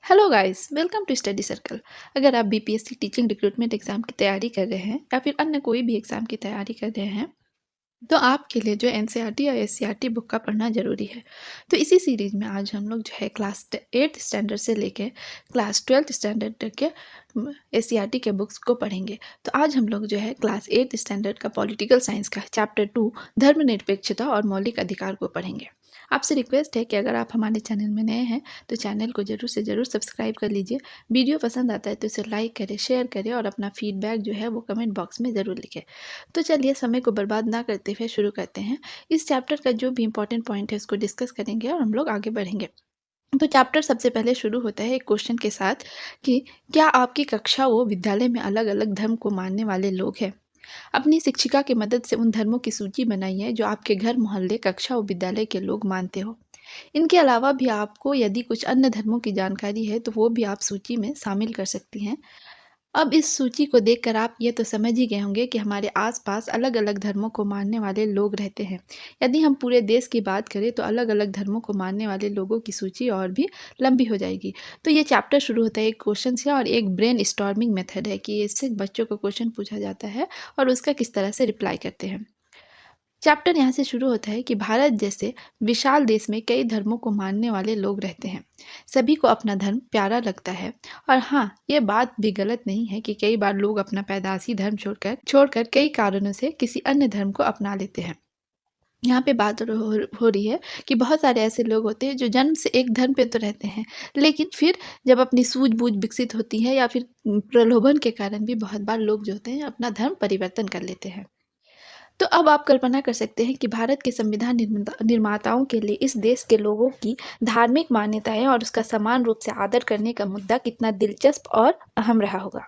Hello guys, welcome to study circle. अगर आप BPSC teaching recruitment exam की तैयारी कर रहे हैं या फिर अन्य कोई भी एग्जाम की तैयारी कर रहे हैं तो आपके लिए जो एनसीईआरटी या एससीईआरटी बुक का पढ़ना ज़रूरी है। तो इसी सीरीज में आज हम लोग जो है क्लास 8th स्टैंडर्ड से लेके क्लास 12th स्टैंडर्ड तक के एससीईआरटी के बुक्स को पढ़ेंगे। तो आज हम लोग जो है क्लास 8th स्टैंडर्ड का पॉलिटिकल साइंस का चैप्टर 2 धर्मनिरपेक्षता और मौलिक अधिकार को पढ़ेंगे। आपसे रिक्वेस्ट है कि अगर आप हमारे चैनल में नए हैं तो चैनल को ज़रूर से ज़रूर सब्सक्राइब कर लीजिए। वीडियो पसंद आता है तो इसे लाइक करें, शेयर करें और अपना फीडबैक जो है वो कमेंट बॉक्स में ज़रूर लिखें। तो चलिए समय को बर्बाद ना करते हुए शुरू करते हैं। इस चैप्टर का जो भी इम्पोर्टेंट पॉइंट है उसको डिस्कस करेंगे और हम लोग आगे बढ़ेंगे। तो चैप्टर सबसे पहले शुरू होता है एक क्वेश्चन के साथ कि क्या आपकी कक्षा व विद्यालय में अलग-अलग धर्म को मानने वाले लोग हैं? अपनी शिक्षिका की मदद से उन धर्मों की सूची बनाइए जो आपके घर, मोहल्ले, कक्षा और विद्यालय के लोग मानते हो। इनके अलावा भी आपको यदि कुछ अन्य धर्मों की जानकारी है तो वो भी आप सूची में शामिल कर सकती हैं। अब इस सूची को देखकर आप ये तो समझ ही गए होंगे कि हमारे आसपास अलग-अलग धर्मों को मानने वाले लोग रहते हैं। यदि हम पूरे देश की बात करें तो अलग-अलग धर्मों को मानने वाले लोगों की सूची और भी लंबी हो जाएगी। तो ये चैप्टर शुरू होता है एक क्वेश्चन से और एक ब्रेनस्टॉर्मिंग मेथड है कि इससे बच्चों को क्वेश्चन पूछा जाता है और उसका किस तरह से रिप्लाई करते हैं। चैप्टर यहाँ से शुरू होता है कि भारत जैसे विशाल देश में कई धर्मों को मानने वाले लोग रहते हैं। सभी को अपना धर्म प्यारा लगता है और हाँ, ये बात भी गलत नहीं है कि कई बार लोग अपना पैदाशी धर्म छोड़कर कई कारणों से किसी अन्य धर्म को अपना लेते हैं। यहाँ पे बात हो रही है कि बहुत सारे ऐसे लोग होते हैं जो जन्म से एक धर्म पे तो रहते हैं, लेकिन फिर जब अपनी सूझबूझ विकसित होती है या फिर प्रलोभन के कारण भी बहुत बार लोग जो होते हैं अपना धर्म परिवर्तन कर लेते हैं। तो अब आप कल्पना कर सकते हैं कि भारत के संविधान निर्माताओं के लिए इस देश के लोगों की धार्मिक मान्यताएं और उसका समान रूप से आदर करने का मुद्दा कितना दिलचस्प और अहम रहा होगा।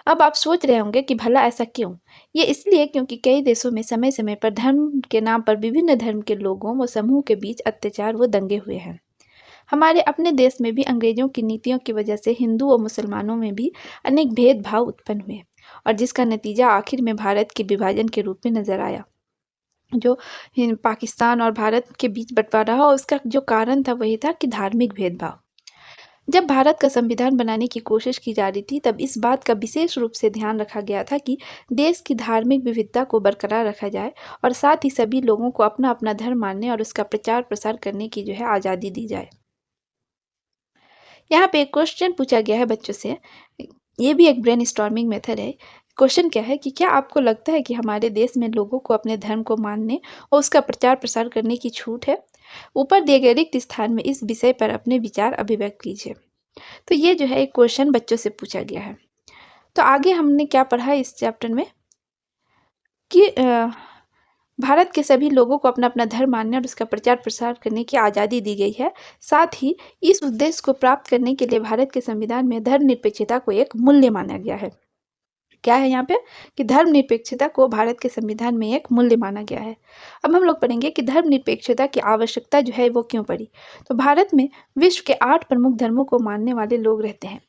अब आप सोच रहे होंगे कि भला ऐसा क्यों? ये इसलिए क्योंकि कई देशों में समय-समय पर धर्म के नाम पर विभिन्न धर्म के लोगों व समूह के बीच अत्याचार व दंगे हुए हैं। हमारे अपने देश में भी अंग्रेजों की नीतियों की वजह से हिंदू और मुसलमानों में भी अनेक भेदभाव उत्पन्न हुए और जिसका नतीजा आखिर में भारत के विभाजन के रूप में नजर आया। जो पाकिस्तान और भारत के बीच बंटवारा रहा उसका जो कारण था वही था कि धार्मिक भेदभाव। जब भारत का संविधान बनाने की कोशिश की जा रही थी तब इस बात का विशेष रूप से ध्यान रखा गया था कि देश की धार्मिक विविधता को बरकरार रखा जाए और साथ ही सभी लोगों को अपना अपना धर्म मानने और उसका प्रचार प्रसार करने की जो है आज़ादी दी जाए। यहाँ पे एक क्वेश्चन पूछा गया है बच्चों से, ये भी एक ब्रेनस्टॉर्मिंग मेथड है। क्वेश्चन क्या है कि क्या आपको लगता है कि हमारे देश में लोगों को अपने धर्म को मानने और उसका प्रचार प्रसार करने की छूट है? ऊपर दिए गए रिक्त स्थान में इस विषय पर अपने विचार अभिव्यक्त कीजिए। तो ये जो है एक क्वेश्चन बच्चों से पूछा गया है। तो आगे हमने क्या पढ़ा है इस चैप्टर में कि भारत के सभी लोगों को अपना-अपना धर्म मानने और उसका प्रचार-प्रसार करने की आज़ादी दी गई है। साथ ही इस उद्देश्य को प्राप्त करने के लिए भारत के संविधान में धर्मनिरपेक्षता को एक मूल्य माना गया है। क्या है यहाँ पे कि धर्मनिरपेक्षता को भारत के संविधान में एक मूल्य माना गया है। अब हम लोग पढ़ेंगे कि धर्मनिरपेक्षता की आवश्यकता जो है वो क्यों पड़ी। तो भारत में विश्व के 8 प्रमुख धर्मों को मानने वाले लोग रहते हैं।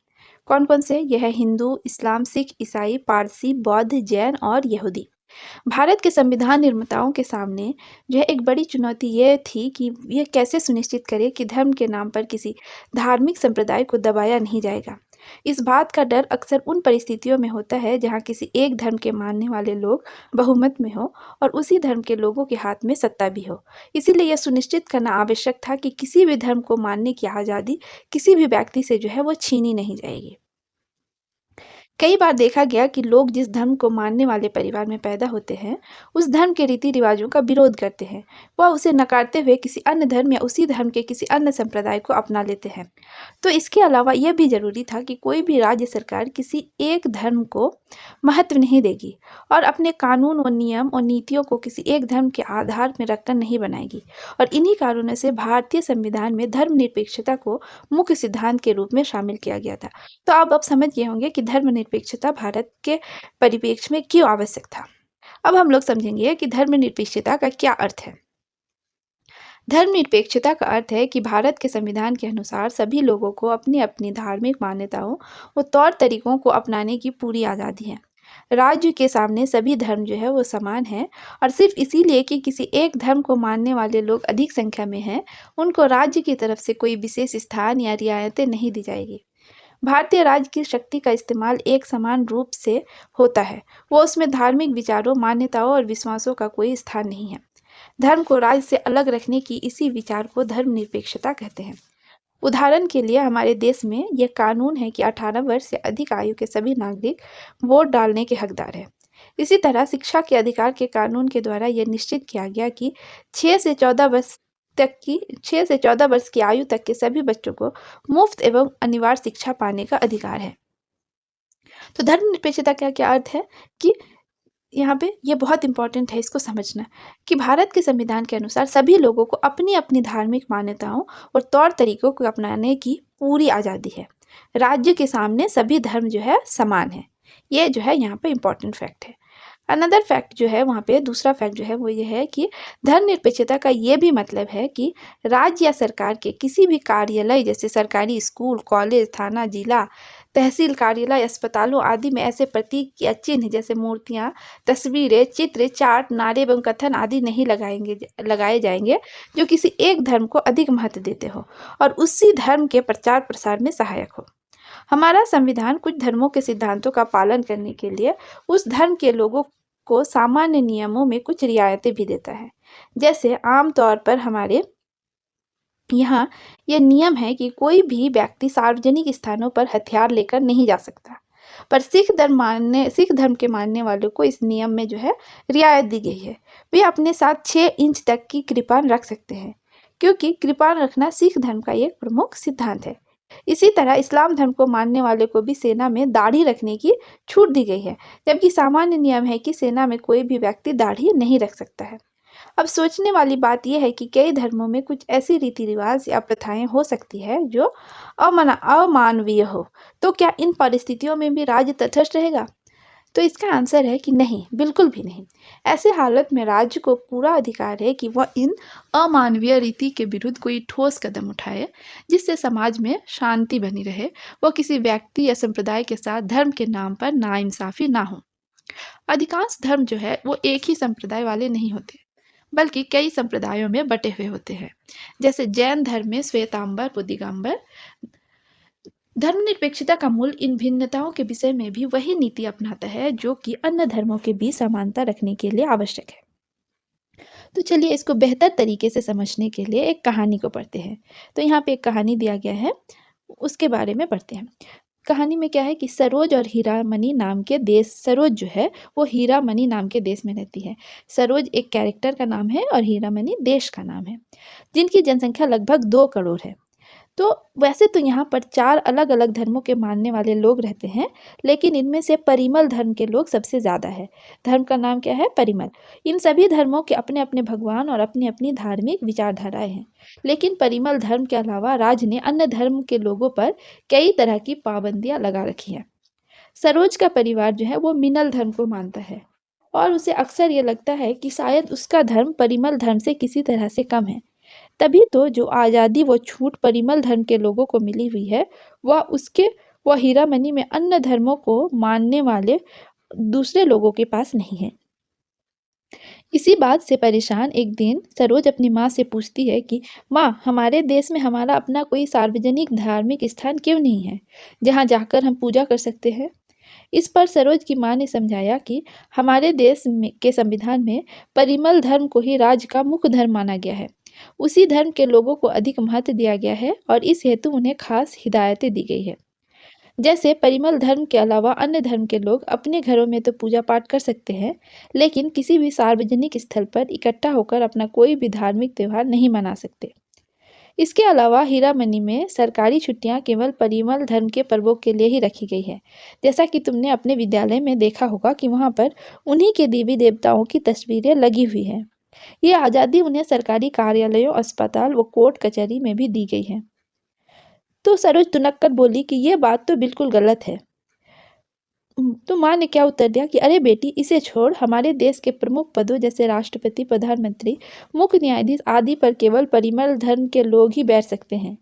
कौन-कौन से? यह है हिंदू, इस्लाम, सिख, ईसाई, पारसी, बौद्ध, जैन और यहूदी। भारत के संविधान निर्माताओं के सामने जो है एक बड़ी चुनौती ये थी कि ये कैसे सुनिश्चित करे कि धर्म के नाम पर किसी धार्मिक संप्रदाय को दबाया नहीं जाएगा। इस बात का डर अक्सर उन परिस्थितियों में होता है जहाँ किसी एक धर्म के मानने वाले लोग बहुमत में हो और उसी धर्म के लोगों के हाथ में सत्ता भी हो। इसीलिए यह सुनिश्चित करना आवश्यक था कि किसी भी धर्म को मानने की आज़ादी किसी भी व्यक्ति से जो है वो छीनी नहीं जाएगी। कई बार देखा गया कि लोग जिस धर्म को मानने वाले परिवार में पैदा होते हैं, उस धर्म के रीति रिवाजों का विरोध करते हैं। वह उसे नकारते हुए किसी अन्य धर्म या उसी धर्म के किसी अन्य संप्रदाय को अपना लेते हैं। तो इसके अलावा यह भी जरूरी था कि कोई भी राज्य सरकार किसी एक धर्म को महत्व नहीं देगी और अपने कानून और नियम और नीतियों को किसी एक धर्म के आधार में रखकर नहीं बनाएगी। और इन्हीं कारणों से भारतीय संविधान में धर्मनिरपेक्षता को मुख्य सिद्धांत के रूप में शामिल किया गया था। तो अब आप समझ गए होंगे कि धर्मनिरपेक्षता भारत के परिप्रेक्ष्य में क्यों आवश्यक था। अब हम लोग समझेंगे कि धर्मनिरपेक्षता का क्या अर्थ है। धर्मनिरपेक्षता का अर्थ है कि भारत के संविधान के अनुसार सभी लोगों को अपनी अपनी धार्मिक मान्यताओं और तौर तरीकों को अपनाने की पूरी आज़ादी है। राज्य के सामने सभी धर्म जो है वो समान है और सिर्फ इसीलिए कि किसी एक धर्म को मानने वाले लोग अधिक संख्या में हैं, उनको राज्य की तरफ से कोई विशेष स्थान या रियायतें नहीं दी जाएगी। भारतीय राज्य की शक्ति का इस्तेमाल एक समान रूप से होता है। वो उसमें धार्मिक विचारों, मान्यताओं और विश्वासों का कोई स्थान नहीं है। धर्म को राज्य से अलग रखने की इसी विचार को धर्मनिरपेक्षता कहते हैं। उदाहरण के लिए हमारे देश में यह कानून है कि 18 वर्ष से अधिक आयु के सभी नागरिक वोट डालने के हकदार हैं। इसी तरह शिक्षा के अधिकार के कानून के द्वारा यह निश्चित किया गया कि 6 से 14 वर्ष की आयु तक के सभी बच्चों को मुफ्त एवं अनिवार्य शिक्षा पाने का अधिकार है। तो धर्मनिरपेक्षता का क्या अर्थ है कि यहाँ पे ये बहुत इंपॉर्टेंट है इसको समझना कि भारत के संविधान के अनुसार सभी लोगों को अपनी अपनी धार्मिक मान्यताओं और तौर तरीकों को अपनाने की पूरी आज़ादी है। राज्य के सामने सभी धर्म जो है समान है। ये जो है यहाँ पे इम्पॉर्टेंट फैक्ट है। अनदर फैक्ट जो है वहाँ पे दूसरा फैक्ट जो है वो ये है कि धर्मनिरपेक्षता का ये भी मतलब है कि राज्य या सरकार के किसी भी कार्यालय जैसे सरकारी स्कूल, कॉलेज, थाना, जिला, तहसील कार्यालय, अस्पतालों आदि में ऐसे प्रतीक या चिन्ह जैसे मूर्तियाँ, तस्वीरें, चित्र, चार्ट, नारे एवं कथन आदि नहीं लगाए जाएंगे जो किसी एक धर्म को अधिक महत्व देते हो और उसी धर्म के प्रचार प्रसार में सहायक हो। हमारा संविधान कुछ धर्मों के सिद्धांतों का पालन करने के लिए उस धर्म के लोगों को सामान्य नियमों में कुछ रियायतें भी देता है। जैसे आमतौर पर हमारे यहाँ यह नियम है कि कोई भी व्यक्ति सार्वजनिक स्थानों पर हथियार लेकर नहीं जा सकता। पर सिख धर्म के मानने वालों को इस नियम में जो है रियायत दी गई है। वे अपने साथ 6 इंच तक की कृपान रख सकते हैं, क्योंकि कृपान रखना सिख धर्म का एक प्रमुख सिद्धांत है। इसी तरह इस्लाम धर्म को मानने वाले को भी सेना में दाढ़ी रखने की छूट दी गई है, जबकि सामान्य नियम है कि सेना में कोई भी व्यक्ति दाढ़ी नहीं रख सकता है। अब सोचने वाली बात यह है कि कई धर्मों में कुछ ऐसी रीति रिवाज या प्रथाएं हो सकती है जो अमानवीय हो, तो क्या इन परिस्थितियों में भी राज्य तटस्थ रहेगा? तो इसका आंसर है कि नहीं, बिल्कुल भी नहीं। ऐसे हालत में राज्य को पूरा अधिकार है कि वह इन अमानवीय रीति के विरुद्ध कोई ठोस कदम उठाए जिससे समाज में शांति बनी रहे। वह किसी व्यक्ति या संप्रदाय के साथ धर्म के नाम पर नाइंसाफी ना हो। अधिकांश धर्म जो है वो एक ही संप्रदाय वाले नहीं होते, बल्कि कई संप्रदायों में बटे हुए होते हैं। जैसे जैन धर्म में श्वेतांबर व दिगंबर। धर्मनिरपेक्षता का मूल इन भिन्नताओं के विषय में भी वही नीति अपनाता है जो कि अन्य धर्मों के बीच समानता रखने के लिए आवश्यक है। तो चलिए इसको बेहतर तरीके से समझने के लिए एक कहानी को पढ़ते हैं। तो यहाँ पे एक कहानी दिया गया है, उसके बारे में पढ़ते हैं। कहानी में क्या है कि सरोज और हीरामणि नाम के देश, सरोज जो है वो हीरामणि नाम के देश में रहती है। सरोज एक कैरेक्टर का नाम है और हीरामणि देश का नाम है, जिनकी जनसंख्या लगभग 2 करोड़ है। तो वैसे तो यहाँ पर 4 अलग अलग धर्मों के मानने वाले लोग रहते हैं, लेकिन इनमें से परिमल धर्म के लोग सबसे ज़्यादा है। धर्म का नाम क्या है? परिमल। इन सभी धर्मों के अपने अपने भगवान और अपनी अपनी धार्मिक विचारधाराएं हैं, लेकिन परिमल धर्म के अलावा राज ने अन्य धर्म के लोगों पर कई तरह की पाबंदियां लगा रखी हैं। सरोज का परिवार जो है वो मिनल धर्म को मानता है और उसे अक्सर ये लगता है कि शायद उसका धर्म परिमल धर्म से किसी तरह से कम है। तभी तो जो आज़ादी व छूट परिमल धर्म के लोगों को मिली हुई है वह हीरामणि में अन्य धर्मों को मानने वाले दूसरे लोगों के पास नहीं है। इसी बात से परेशान एक दिन सरोज अपनी माँ से पूछती है कि माँ, हमारे देश में हमारा अपना कोई सार्वजनिक धार्मिक स्थान क्यों नहीं है जहाँ जाकर हम पूजा कर सकते हैं? इस पर सरोज की माँ ने समझाया कि हमारे के संविधान में परिमल धर्म को ही राज्य का मुख्य धर्म माना गया है। उसी धर्म के लोगों को अधिक महत्व दिया गया है और इस हेतु उन्हें खास हिदायतें दी गई है। जैसे परिमल धर्म के अलावा अन्य धर्म के लोग अपने घरों में तो पूजा पाठ कर सकते हैं, लेकिन किसी भी सार्वजनिक स्थल पर इकट्ठा होकर अपना कोई भी धार्मिक त्योहार नहीं मना सकते। इसके अलावा हीरामणि में सरकारी छुट्टियां केवल परिमल धर्म के पर्वों के लिए ही रखी गई है। जैसा कि तुमने अपने विद्यालय में देखा होगा कि वहाँ पर उन्हीं के देवी देवताओं की तस्वीरें लगी हुई हैं। ये आज़ादी उन्हें सरकारी कार्यालयों, अस्पताल व कोर्ट कचहरी में भी दी गई है। तो सरोज तुनक कर बोली कि ये बात तो बिल्कुल गलत है। तो माँ ने क्या उत्तर दिया कि अरे बेटी, इसे छोड़, हमारे देश के प्रमुख पदों जैसे राष्ट्रपति, प्रधानमंत्री, मुख्य न्यायाधीश आदि पर केवल परिमल धर्म के लोग ही बैठ सकते हैं।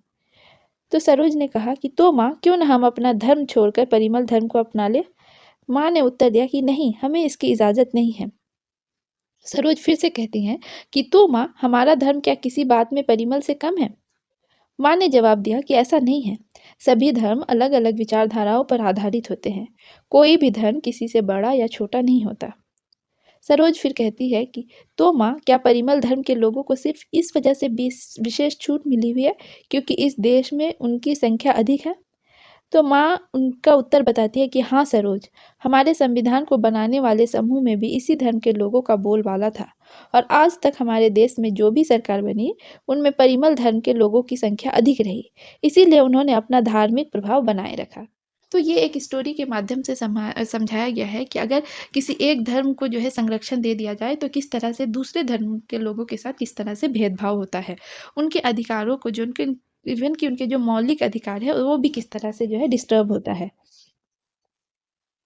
तो सरोज ने कहा कि तो माँ, क्यों न हम अपना धर्म छोड़कर परिमल धर्म को अपना ले? माँ ने उत्तर दिया कि नहीं, हमें इसकी इजाज़त नहीं है। सरोज फिर से कहती हैं कि तो माँ, हमारा धर्म क्या किसी बात में परिमल से कम है? माँ ने जवाब दिया कि ऐसा नहीं है। सभी धर्म अलग-अलग विचारधाराओं पर आधारित होते हैं। कोई भी धर्म किसी से बड़ा या छोटा नहीं होता। सरोज फिर कहती है कि तो माँ, क्या परिमल धर्म के लोगों को सिर्फ इस वजह से विशेष छूट मिली हुई है क्योंकि इस देश में उनकी संख्या अधिक है? तो माँ उनका उत्तर बताती है कि हाँ सरोज, हमारे संविधान को बनाने वाले समूह में भी इसी धर्म के लोगों का बोलबाला था और आज तक हमारे देश में जो भी सरकार बनी, उनमें परिमल धर्म के लोगों की संख्या अधिक रही। इसीलिए उन्होंने अपना धार्मिक प्रभाव बनाए रखा। तो ये एक स्टोरी के माध्यम से समझाया गया है कि अगर किसी एक धर्म को जो है संरक्षण दे दिया जाए, तो किस तरह से दूसरे धर्म के लोगों के साथ किस तरह से भेदभाव होता है। उनके अधिकारों को जो उनके इवन कि उनके जो मौलिक अधिकार है, वो भी किस तरह से जो है डिस्टर्ब होता है।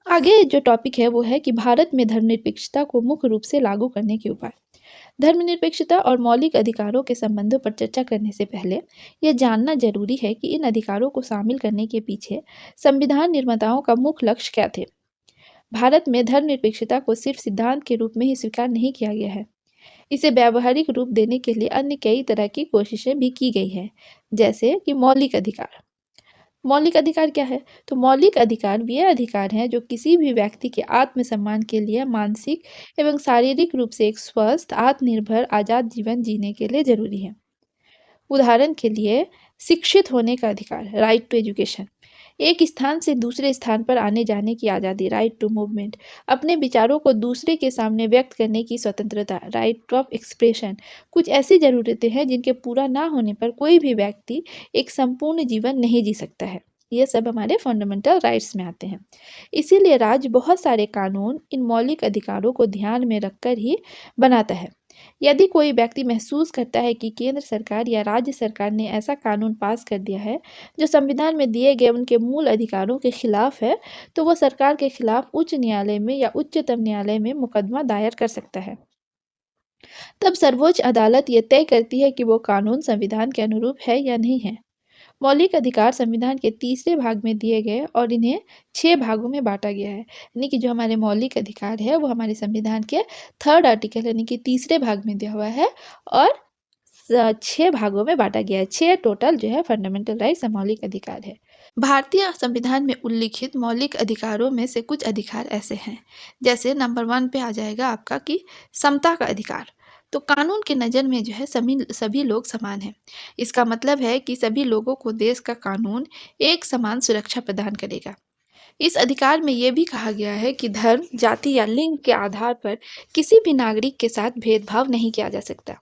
आगे जो टॉपिक है वो है कि भारत में धर्मनिरपेक्षता को मुख्य रूप से लागू करने के उपाय। धर्मनिरपेक्षता और मौलिक अधिकारों के संबंधों पर चर्चा करने से पहले यह जानना जरूरी है कि इन अधिकारों को शामिल करने के पीछे संविधान निर्माताओं का मुख्य लक्ष्य क्या थे। भारत में धर्मनिरपेक्षता को सिर्फ सिद्धांत के रूप में ही स्वीकार नहीं किया गया है। इसे व्यावहारिक रूप देने के लिए अन्य कई तरह की कोशिशें भी की गई हैं, जैसे कि मौलिक अधिकार। मौलिक अधिकार क्या है? तो मौलिक अधिकार वे अधिकार हैं जो किसी भी व्यक्ति के आत्मसम्मान के लिए मानसिक एवं शारीरिक रूप से एक स्वस्थ, आत्मनिर्भर, आजाद जीवन जीने के लिए जरूरी है। उदाहरण के लिए, शिक्षित होने का अधिकार, राइट टू एजुकेशन, एक स्थान से दूसरे स्थान पर आने जाने की आज़ादी, राइट टू मूवमेंट, अपने विचारों को दूसरे के सामने व्यक्त करने की स्वतंत्रता, राइट ऑफ एक्सप्रेशन, कुछ ऐसी ज़रूरतें हैं जिनके पूरा ना होने पर कोई भी व्यक्ति एक संपूर्ण जीवन नहीं जी सकता है। ये सब हमारे फंडामेंटल राइट्स में आते हैं। इसीलिए राज्य बहुत सारे कानून इन मौलिक अधिकारों को ध्यान में रखकर ही बनाता है। यदि कोई व्यक्ति महसूस करता है कि केंद्र सरकार या राज्य सरकार ने ऐसा कानून पास कर दिया है जो संविधान में दिए गए उनके मूल अधिकारों के खिलाफ है, तो वह सरकार के खिलाफ उच्च न्यायालय में या उच्चतम न्यायालय में मुकदमा दायर कर सकता है। तब सर्वोच्च अदालत ये तय करती है कि वो कानून संविधान के अनुरूप है या नहीं है। मौलिक अधिकार संविधान के तीसरे भाग में दिए गए और इन्हें 6 भागों में बांटा गया है। यानी कि जो हमारे मौलिक अधिकार है वो हमारे संविधान के थर्ड आर्टिकल यानी कि तीसरे भाग में दिया हुआ है और 6 भागों में बांटा गया है। 6 टोटल जो है फंडामेंटल राइट्स या मौलिक अधिकार है। भारतीय संविधान में उल्लिखित मौलिक अधिकारों में से कुछ अधिकार ऐसे हैं, जैसे नंबर 1 पे आ जाएगा आपका कि समता का अधिकार। तो कानून की नज़र में जो है सभी लोग समान हैं। इसका मतलब है कि सभी लोगों को देश का कानून एक समान सुरक्षा प्रदान करेगा। इस अधिकार में ये भी कहा गया है कि धर्म, जाति या लिंग के आधार पर किसी भी नागरिक के साथ भेदभाव नहीं किया जा सकता।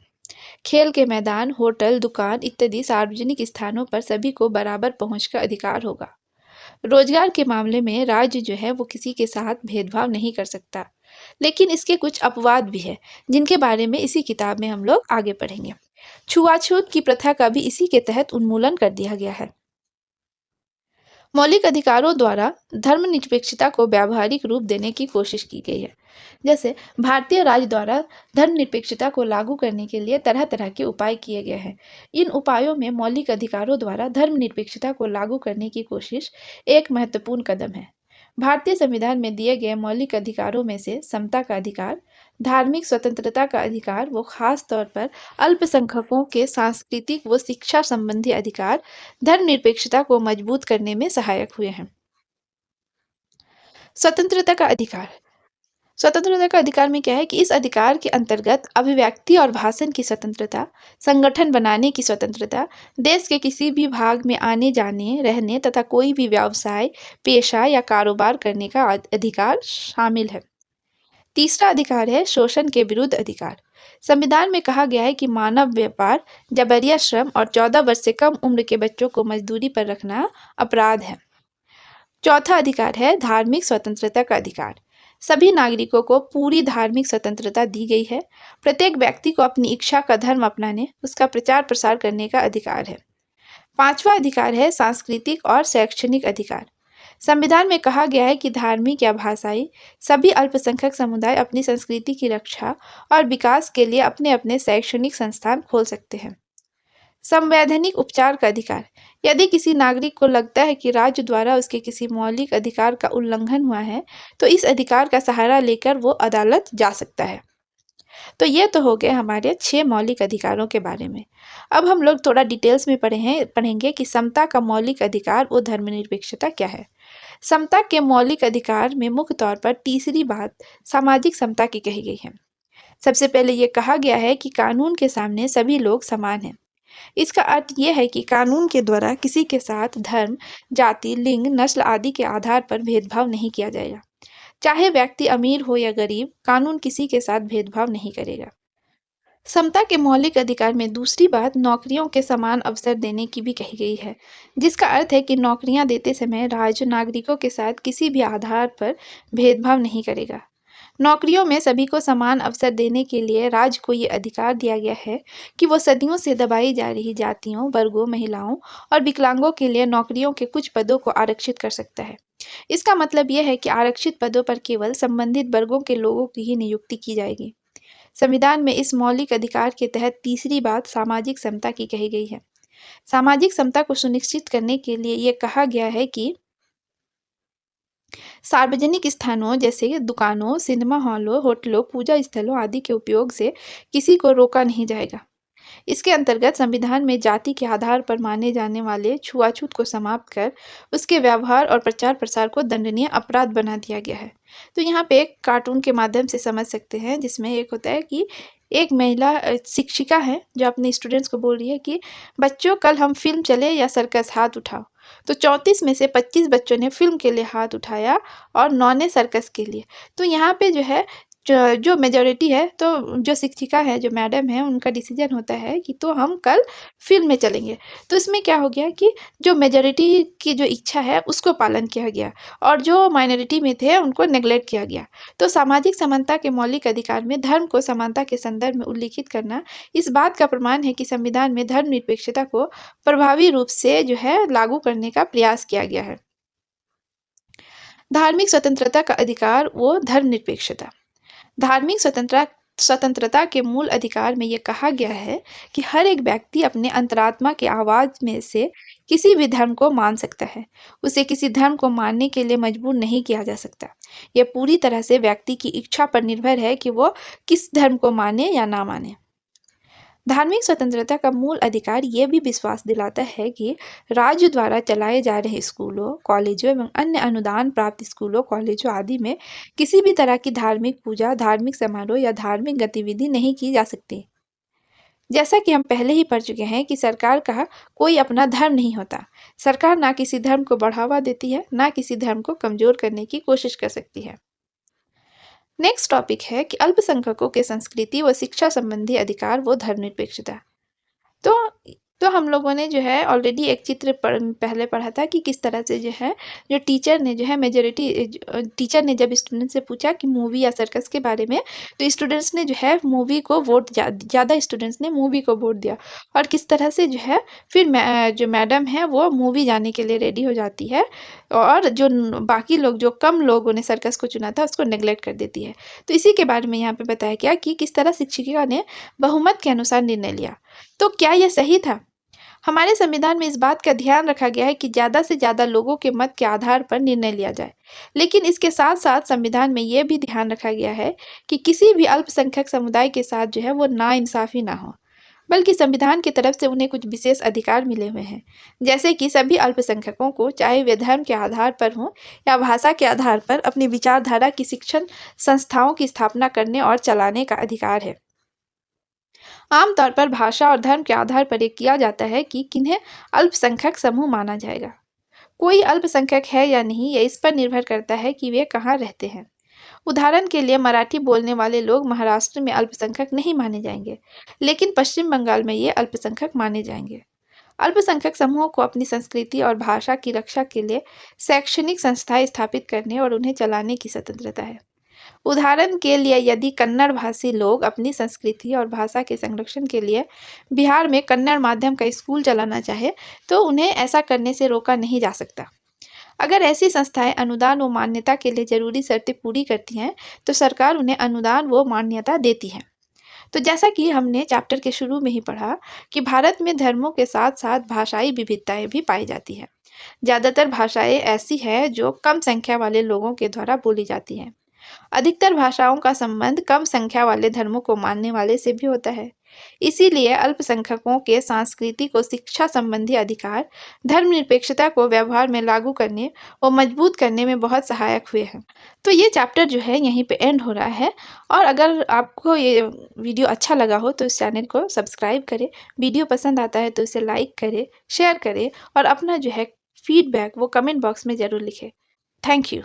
खेल के मैदान, होटल, दुकान इत्यादि सार्वजनिक स्थानों पर सभी को बराबर पहुंच का अधिकार होगा। रोजगार के मामले में राज्य जो है वो किसी के साथ भेदभाव नहीं कर सकता। लेकिन इसके कुछ अपवाद भी है, जिनके बारे में इसी किताब में हम लोग आगे पढ़ेंगे। छुआछूत की प्रथा का भी इसी के तहत उन्मूलन कर दिया गया है। मौलिक अधिकारों द्वारा धर्मनिरपेक्षता को व्यावहारिक रूप देने की कोशिश की गई है। जैसे भारतीय राज्य द्वारा धर्मनिरपेक्षता को लागू करने के लिए तरह-तरह के उपाय किए गए हैं। इन उपायों में मौलिक अधिकारों द्वारा धर्मनिरपेक्षता को लागू करने की कोशिश एक महत्वपूर्ण कदम है। भारतीय संविधान में दिए गए मौलिक अधिकारों में से समता का अधिकार, धार्मिक स्वतंत्रता का अधिकार, वो खास तौर पर अल्पसंख्यकों के सांस्कृतिक व शिक्षा संबंधी अधिकार धर्मनिरपेक्षता को मजबूत करने में सहायक हुए हैं। स्वतंत्रता का अधिकार, स्वतंत्रता का अधिकार में क्या है कि इस अधिकार के अंतर्गत अभिव्यक्ति और भाषण की स्वतंत्रता, संगठन बनाने की स्वतंत्रता, देश के किसी भी भाग में आने जाने, रहने तथा कोई भी व्यवसाय, पेशा या कारोबार करने का अधिकार शामिल है। तीसरा अधिकार है शोषण के विरुद्ध अधिकार। संविधान में कहा गया है कि मानव व्यापार, जबरिया श्रम और 14 वर्ष से कम उम्र के बच्चों को मजदूरी पर रखना अपराध है। चौथा अधिकार है धार्मिक स्वतंत्रता का अधिकार। सभी नागरिकों को पूरी धार्मिक स्वतंत्रता दी गई है। प्रत्येक व्यक्ति को अपनी इच्छा का धर्म अपनाने, उसका प्रचार प्रसार करने का अधिकार है। पांचवा अधिकार है सांस्कृतिक और शैक्षणिक अधिकार। संविधान में कहा गया है कि धार्मिक या भाषाई सभी अल्पसंख्यक समुदाय अपनी संस्कृति की रक्षा और विकास के लिए अपने अपने शैक्षणिक संस्थान खोल सकते हैं। संवैधानिक उपचार का अधिकार। यदि किसी नागरिक को लगता है कि राज्य द्वारा उसके किसी मौलिक अधिकार का उल्लंघन हुआ है, तो इस अधिकार का सहारा लेकर वो अदालत जा सकता है। तो ये तो हो गए हमारे 6 मौलिक अधिकारों के बारे में। अब हम लोग थोड़ा डिटेल्स में पढ़ेंगे कि समता का मौलिक अधिकार व धर्मनिरपेक्षता क्या है। समता के मौलिक अधिकार में मुख्य तौर पर तीसरी बात सामाजिक समता की कही गई है। सबसे पहले ये कहा गया है कि कानून के सामने सभी लोग समान हैं। इसका अर्थ ये है कि कानून के द्वारा किसी के साथ धर्म, जाति, लिंग, नस्ल आदि के आधार पर भेदभाव नहीं किया जाएगा। चाहे व्यक्ति अमीर हो या गरीब, कानून किसी के साथ भेदभाव नहीं करेगा। समता के मौलिक अधिकार में दूसरी बात नौकरियों के समान अवसर देने की भी कही गई है, जिसका अर्थ है कि नौकरियां देते समय राज्य नागरिकों के साथ किसी भी आधार पर भेदभाव नहीं करेगा। नौकरियों में सभी को समान अवसर देने के लिए राज्य को ये अधिकार दिया गया है कि वो सदियों से दबाई जा रही जातियों, वर्गों, महिलाओं और विकलांगों के लिए नौकरियों के कुछ पदों को आरक्षित कर सकता है। इसका मतलब यह है कि आरक्षित पदों पर केवल संबंधित वर्गों के लोगों की ही नियुक्ति की जाएगी। संविधान में इस मौलिक अधिकार के तहत तीसरी बात सामाजिक समता की कही गई है। सामाजिक समता को सुनिश्चित करने के लिए ये कहा गया है कि सार्वजनिक स्थानों जैसे दुकानों, सिनेमा हॉलों, होटलों, पूजा स्थलों आदि के उपयोग से किसी को रोका नहीं जाएगा। इसके अंतर्गत संविधान में जाति के आधार पर माने जाने वाले छुआछूत को समाप्त कर उसके व्यवहार और प्रचार प्रसार को दंडनीय अपराध बना दिया गया है। तो यहाँ पे एक कार्टून के माध्यम से समझ सकते हैं, जिसमें एक होता है कि एक महिला शिक्षिका है जो अपने स्टूडेंट्स को बोल रही है कि बच्चों कल हम फिल्म चले या सर्कस, हाथ उठाओ। तो 34 में से 25 बच्चों ने फिल्म के लिए हाथ उठाया और 9 ने सर्कस के लिए। तो यहाँ पे जो है जो मेजॉरिटी है, तो जो शिक्षिका है, जो मैडम है, उनका डिसीजन होता है कि तो हम कल फ़िल्म में चलेंगे। तो इसमें क्या हो गया कि जो मेजॉरिटी की जो इच्छा है उसको पालन किया गया और जो माइनॉरिटी में थे उनको नेग्लेक्ट किया गया। तो सामाजिक समानता के मौलिक अधिकार में धर्म को समानता के संदर्भ में उल्लिखित करना इस बात का प्रमाण है कि संविधान में धर्मनिरपेक्षता को प्रभावी रूप से जो है लागू करने का प्रयास किया गया है। धार्मिक स्वतंत्रता का अधिकार व धर्मनिरपेक्षता। धार्मिक स्वतंत्रता के मूल अधिकार में ये कहा गया है कि हर एक व्यक्ति अपने अंतरात्मा के आवाज में से किसी भी धर्म को मान सकता है। उसे किसी धर्म को मानने के लिए मजबूर नहीं किया जा सकता। यह पूरी तरह से व्यक्ति की इच्छा पर निर्भर है कि वो किस धर्म को माने या ना माने। धार्मिक स्वतंत्रता का मूल अधिकार ये भी विश्वास दिलाता है कि राज्य द्वारा चलाए जा रहे स्कूलों, कॉलेजों एवं अन्य अनुदान प्राप्त स्कूलों, कॉलेजों आदि में किसी भी तरह की धार्मिक पूजा, धार्मिक समारोह या धार्मिक गतिविधि नहीं की जा सकती। जैसा कि हम पहले ही पढ़ चुके हैं कि सरकार का कोई अपना धर्म नहीं होता। सरकार ना किसी धर्म को बढ़ावा देती है, ना किसी धर्म को कमजोर करने की कोशिश कर सकती है। नेक्स्ट टॉपिक है कि अल्पसंख्यकों के संस्कृति व शिक्षा संबंधी अधिकार व धर्मनिरपेक्षता। तो हम लोगों ने जो है ऑलरेडी एक चित्र पहले पढ़ा था कि किस तरह से जो है जो टीचर ने जो है टीचर ने जब स्टूडेंट से पूछा कि मूवी या सर्कस के बारे में, तो स्टूडेंट्स ने जो है मूवी को वोट ज़्यादा स्टूडेंट्स ने मूवी को वोट दिया और किस तरह से जो है फिर जो मैडम है वो मूवी जाने के लिए रेडी हो जाती है और जो बाकी लोग, जो कम लोगों ने सर्कस को चुना था, उसको नेग्लेक्ट कर देती है। तो इसी के बारे में यहाँ पे बताया गया कि किस तरह शिक्षिका ने बहुमत के अनुसार निर्णय लिया। तो क्या यह सही था? हमारे संविधान में इस बात का ध्यान रखा गया है कि ज़्यादा से ज़्यादा लोगों के मत के आधार पर निर्णय लिया जाए, लेकिन इसके साथ साथ संविधान में यह भी ध्यान रखा गया है कि किसी भी अल्पसंख्यक समुदाय के साथ जो है वो नाइंसाफ़ी ना हो, बल्कि संविधान की तरफ से उन्हें कुछ विशेष अधिकार मिले हुए हैं, जैसे कि सभी अल्पसंख्यकों को, चाहे वे धर्म के आधार पर हों या भाषा के आधार पर, अपनी विचारधारा की शिक्षण संस्थाओं की स्थापना करने और चलाने का अधिकार है। आमतौर पर भाषा और धर्म के आधार पर ये किया जाता है कि किन्हें अल्पसंख्यक समूह माना जाएगा। कोई अल्पसंख्यक है या नहीं, ये इस पर निर्भर करता है कि वे कहाँ रहते हैं। उदाहरण के लिए मराठी बोलने वाले लोग महाराष्ट्र में अल्पसंख्यक नहीं माने जाएंगे, लेकिन पश्चिम बंगाल में ये अल्पसंख्यक माने जाएंगे। अल्पसंख्यक समूहों को अपनी संस्कृति और भाषा की रक्षा के लिए शैक्षणिक संस्थाएं स्थापित करने और उन्हें चलाने की स्वतंत्रता है। उदाहरण के लिए यदि कन्नड़ भाषी लोग अपनी संस्कृति और भाषा के संरक्षण के लिए बिहार में कन्नड़ माध्यम का स्कूल चलाना चाहे, तो उन्हें ऐसा करने से रोका नहीं जा सकता। अगर ऐसी संस्थाएं अनुदान व मान्यता के लिए जरूरी शर्तें पूरी करती हैं, तो सरकार उन्हें अनुदान व मान्यता देती है। तो जैसा कि हमने चैप्टर के शुरू में ही पढ़ा कि भारत में धर्मों के साथ-साथ भाषाई विविधताएँ भी पाई जाती हैं। ज़्यादातर भाषाएँ ऐसी हैं जो कम संख्या वाले लोगों के द्वारा बोली जाती हैं। अधिकतर भाषाओं का संबंध कम संख्या वाले धर्मों को मानने वाले से भी होता है। इसीलिए अल्पसंख्यकों के सांस्कृतिक और शिक्षा संबंधी अधिकार धर्मनिरपेक्षता को व्यवहार में लागू करने और मजबूत करने में बहुत सहायक हुए हैं। तो ये चैप्टर जो है यहीं पे एंड हो रहा है और अगर आपको ये वीडियो अच्छा लगा हो तो इस चैनल को सब्सक्राइब करें, वीडियो पसंद आता है तो इसे लाइक करें, शेयर करें और अपना जो है फीडबैक वो कमेंट बॉक्स में ज़रूर लिखें। Thank you.